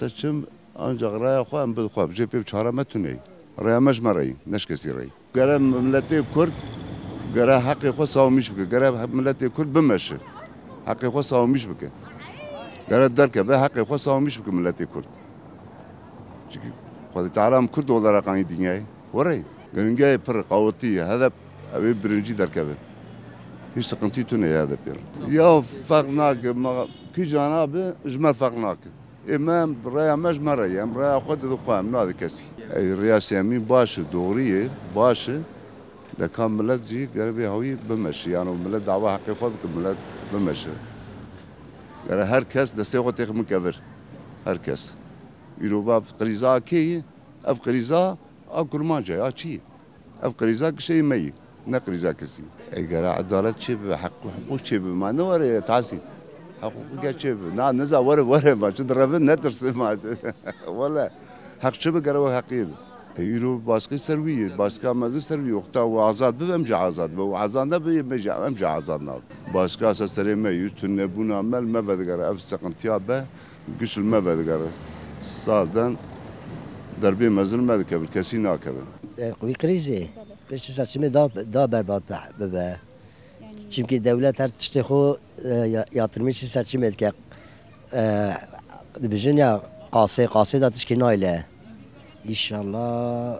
seçim ancak raya koyam bir koyam. Cephe çağıramet ne? Raya mecmarayı, neşkesi rayı. Gere milleti Kürt, gere hakkı ko savunmuş bike. Gere milleti Kürt bimeşi. Hakkı ko savunmuş bike. Gere derke be hakkı ko savunmuş bike milleti Kürt. Çünkü Xwedî Teala em Kurd olarak aynı dünyayı. Orayı. Gönüngâyê pir qawetiye hedef evê birinci derkeve. Hiç sıkıntı tune ya hedef yer. Ya fark nake ki canabi jmer fark nake. Emem raya mecmara yem raya xwe dixwam nadi kesî. Riyasê emî baş e doğriye baş e deka millet jî geribê hawî bimeşi. Yani millet dava heqê xwe bike millet bimeşi. Gere herkes destê xwe têx mikevir. Herkes. İrova kriza kêyî ev kriza a kurmanca ya çi? Ev kriza kişi meyi. Ne kriza kesi? Eğer adalet çiğ ve hukuk çiğ ma ne var ya tahsil. Hukuk çiğ. Na neza var ma şu drevin ne dersin ma? Valla hak çiğ gere ve hakîb. İro başka serviye, başka mazı serviye yokta ve azad be emce azad be ve azanda be emce azad nav. Başka asasları me yüztünne buna amel me vedgara ev sıkıntıya be güçlü me vedgara. Sağdan دربی مزن مد کبر کسی ناکبه. قوی کریزی. پیش سرچمه دا برباد به. چیمکی دولت هر تشتی خو یاترمیشی سرچمه که بیشتر یا قاصه داتش که نایله. انشالله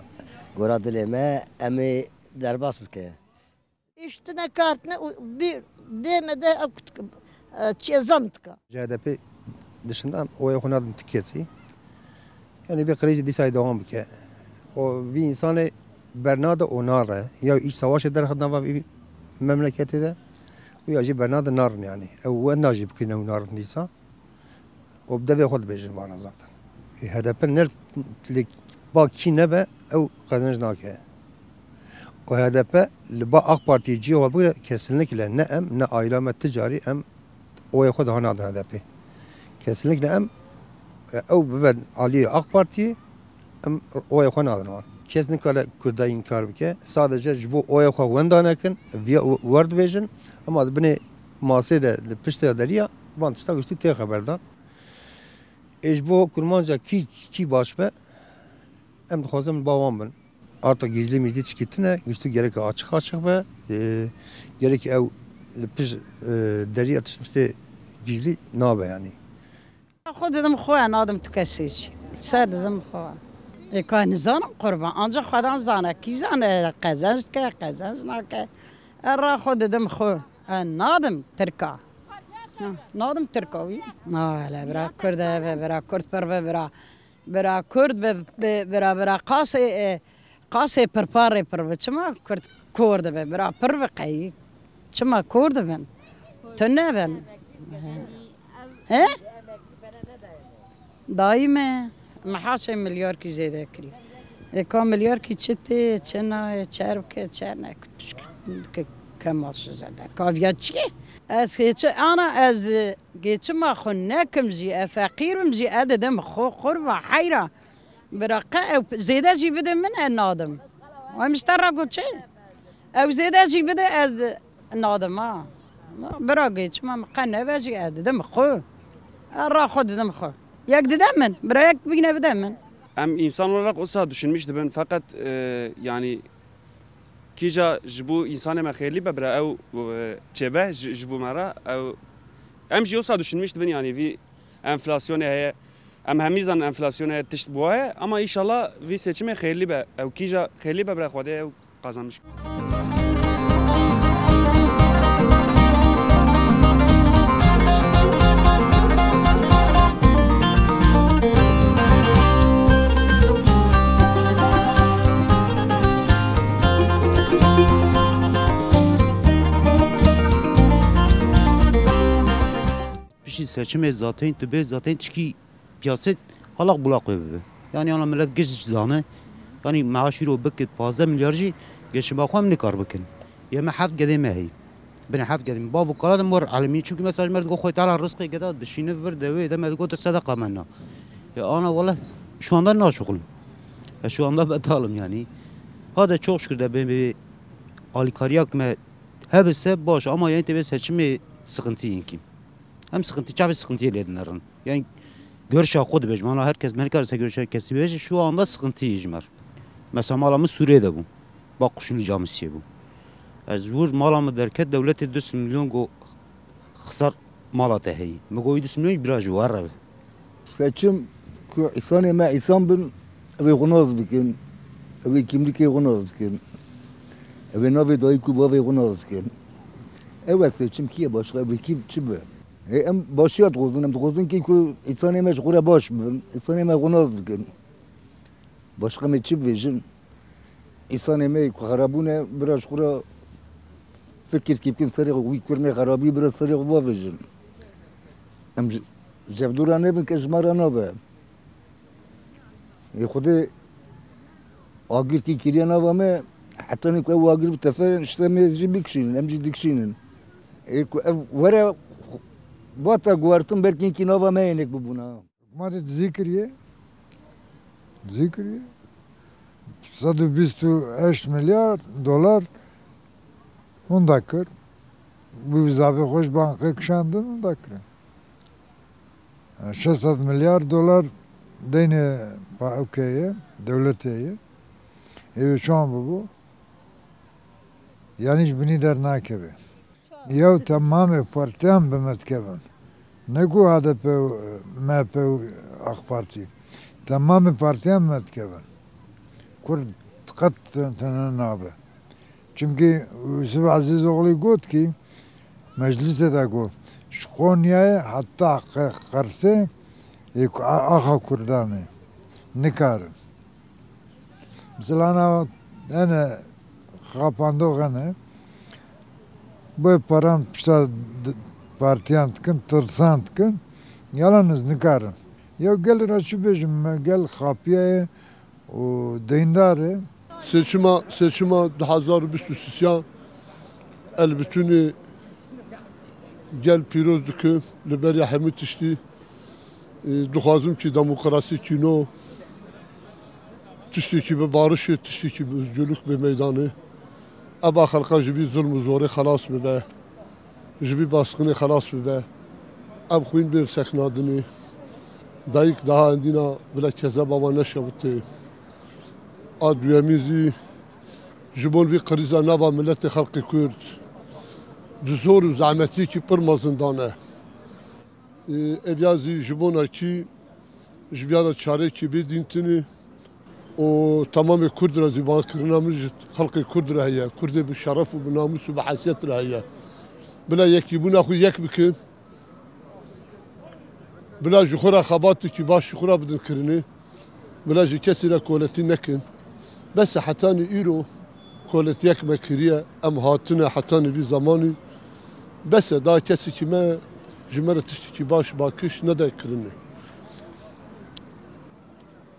گورا دلمه امی درباس بکه. İşte kartını bir demede çizamtıka. CHP dışında oya konadım tiketi. Yani bir kriz disay devam bike. O bir insanı bernada onara ya iş savaş eder hadna bir memleketi de o ya bernada nar yani. O najib ki ne nar nisa. O bده ve خود bejin bana zaten. HDP ner baki ne be o kazanç nake. O HDP liba AK Partici o bu kesinlikle ne em ne aylamet ticari em o ya خود hana HDP. Kesinlikle em او ben Ali AK Parti oya xwe var. Kesinlikle Kürda inkar bike. Sadece bu oya xwe wendanekin word bêjin ama binê masê de li piştê deriya van tişta güçlü tê xeberdar. Ji bo kurmanca kî baş be em dixwazim bawan bin. Artık gizli mizli tişkîtine güçlü gerek açık be gerek ew li piş deriya tiştê gizli nabe yani. خودم خواه نادم تو کسیش سردم خواه کار نزانم قربان آنجا خودم زانه کی زانه قزنج که قزنج نکه را خودم خواه نادم ترکا نادم ترکاوی نه ولی برا کرد برا کرد پر برا کرد برا قاسه پرپاره پر چما کرد برا پر بقی چما کرد بن تو نه بن دائما محاسن مليار کی زیاده کری. یک مليار کی چته چنا چرب که چرنک کم آسوده زده. کاویات چیه؟ از که آنا از گیت ما خونکم زی فقیرم زی عددم خور و حیرا برقه زیاده زی بده من نادم. و مشترک گوشه چه؟ او زیاده زی بده از نادم ها. برا گیت ما مقنعه بازی عددم خو. را خودم خو. Yak dedemin, bırak bir güne dedemin. Hem insan olarak olsa düşünmüştü ben fakat yani kija bu insana mekhelli be bra ev çebe bu mara ev hem olsa düşünmüştü ben yani bir enflasyon heye hem hemizan enflasyon heye tişt buaya ama inşallah bir seçime hayırlı be ev kija hayırlı be bra xwede ev kazanmış. seçim zaten tübe zaten çünkü piyaset halak bulak koyuyor. Yani ana millet geç zanı yani maaşı ro bekit 15 milyarcı geçim bakım ne kar bakın. Ya ma hafta قديمه هي. Ben hafta قديم بافو قرادم var alemi çünkü mesaj merdi ko khoytala rızkı gada dişini ver deve de merdi ko sadaka manna. Ya ana vallahi şu anda naşukulum. Ya şu anda betalım yani. Hadi çok şükür de ben bir alikariyak me hepsi boş ama yani tabi seçimi sıkıntı yinkim. Hem sıkıntı çabuk sıkıntı yeledinlerin. Yani görüş hakkı da bejim. Herkes beni karşısında görüş herkesi bejim. Şu anda sıkıntı yiyeceğim. Mesela malamız Suriye'de bu. Bak kuşunu camisiye bu. Az vur malamı derken devleti 2 milyon go kısar mala teheyi. Megoyu 2 milyon biraz var abi. Seçim ku insan bin ve gunaz bikin. Ve kimlik gunaz bikin. Ve navi dayı ku ve gunaz bikin. Evet seçim kiye başka ve kim çibe. Em başiyat gozun ki ku insan emeş gura baş bin. İnsan eme gunaz bikin. Başka mı çibe vejin. İnsan eme harabune biraz gura fikir kipkin sarı uy kurme harabi biraz sarı bu vejin. Em جفدورا نبین که شمارا نبه خود آگیر کی کریه نبامه حتی نیک او آگیر بتفه اشتمی جی بکشین امجی دکشینن وره باتا گوارتم برکین کی نبامه اینک ببونا مارد ذکریه 128 milyar dolar onda kır bu zabe hoş banka kşandın onda kır 600 milyar dolar dene ülkeye, devlete. Evet şu an bu. Yani hiç bini der nakebe. Ya tamamı partiyan bemetkeben. Ne ku HDP, MHP, AK Parti. Tamamı partiyan bemetkeben. Kur tıkat tenen abi. Çünkü Yusuf Azizoğlu got ki mecliste de got. Şkonya'ya hatta karşı aha Kurdan'ı nikarım. Mesela ana kapandı gene bu param pişta partiyan tıkın tırsan tıkın yalanız nikarım. Ya gel raçı bejim gel kapıya o dindarı. Seçime 2023 elbetünü gel piroz dikim li ber ya hemû tiştî dixwazim ki demokrasî kîno tiştekî bi barişê tiştekî bi özgürlük bi meydanê eba xelqa ji vî zulm û zorê xelas bibe ji vî baskınê xelas bibe ev xwîn bê seknadinê dayîk daha endîna bila kezeba wan neşewitê a duyemîn zî ji bo vî qrîza nava milletê xelkê Kurd zor û zehmetî ki pir mezindan e. Ev ya zî ji bona kî ji viyana çarekî bêdîntinê û temamê Kurd re zîbankirina min ji xelkê Kurd re heye. Kurdê bi şeref û bi namûs û bi heysiyet re heye. Bila yekîbûna xwe yek bikin. Bila ji xwe re xebatê ki baş ji xwe re bidin kirinê. Bila ji kesî re koletî nekin. Bes hetanî îro koletiyek me kiriye em hatine hetanî vî zamanî bes e daha kesî ki me ji me re tiştekî baş bakış nede kirinê.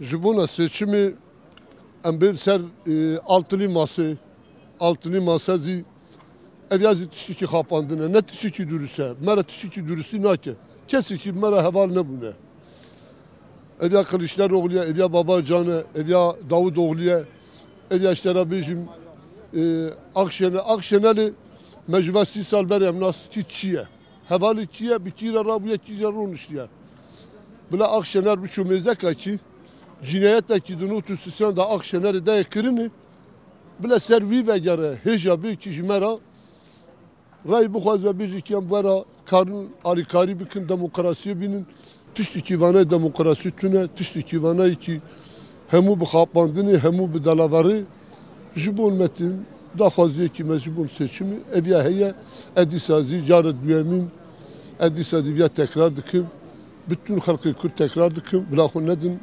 Ji bona seçimê em bê ser altılî masê zî ev ya zî tiştekî xapandine ne tiştekî dürüst e me re tiştekî dürüstî nake kesî ki me re heval nebûne. Ev ya Kılıçdaroğlu'ya, ev ya Babacan'a, ev ya Davutoğlu'ya, ev ya işte bêjim Akşener'i mecve 30 sal berem nas ki çiye. Hevalı çiye bitire rabuye çiye ronuşluya. Bila Akşener bir çömezeka ki cinayette ki dunutu sisyan da Akşener'i de kirini bila servi ve gere hejabi ki jmera ray bu xwazve bêjî ki em wera karın alîkarî bikin demokrasiye binin tiştekî vanayê demokrasî tune tiştekî vanayê ki hemû bi xapandinê hemû bi delaverî ji bo metin daxwaziye ki me ji bo seçimê ev ya heye edîsa zî cara duyemîn edîsa zî ya tekrar dikim bütün xelkê Kurd tekrar dikim bila xwe nedin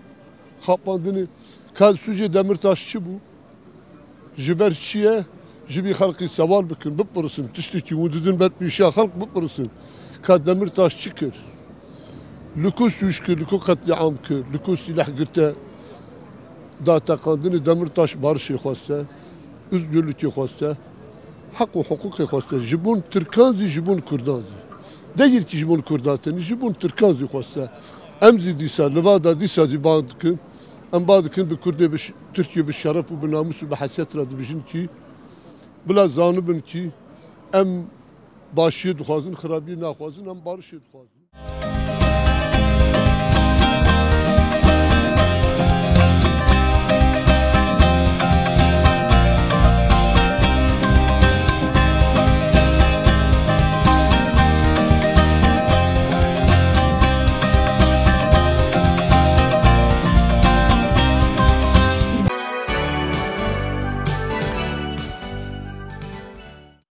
xapandinê ka Sûcê Demirtaş çi bû ji ber çi ye ji vî xelkê sewal bikin bipirsin tiştekî û didin betbîşiya xelk bipirsin ka Demirtaş çi kir li ku sûj kir li ku qetliam kir li ku sîleh girte da teqandinê Demirtaş barişê xweste özgürlükê xweste hek û hiqûqê xweste ji bo Tirkan zî ji bo Kurdan zî deyir ki ji bo Kurdan tenê ji bo Tirkan zî xweste em zî dîsa li vada dîsa zî bang dikin em ba dikin bi Kurdê bi Tirkiye bi şeref û bi namûs û bi heysiyet re dibêjin ki bila zanibin ki em başiyê dixwazin xirabiyê naxwazin em barişê dixwazin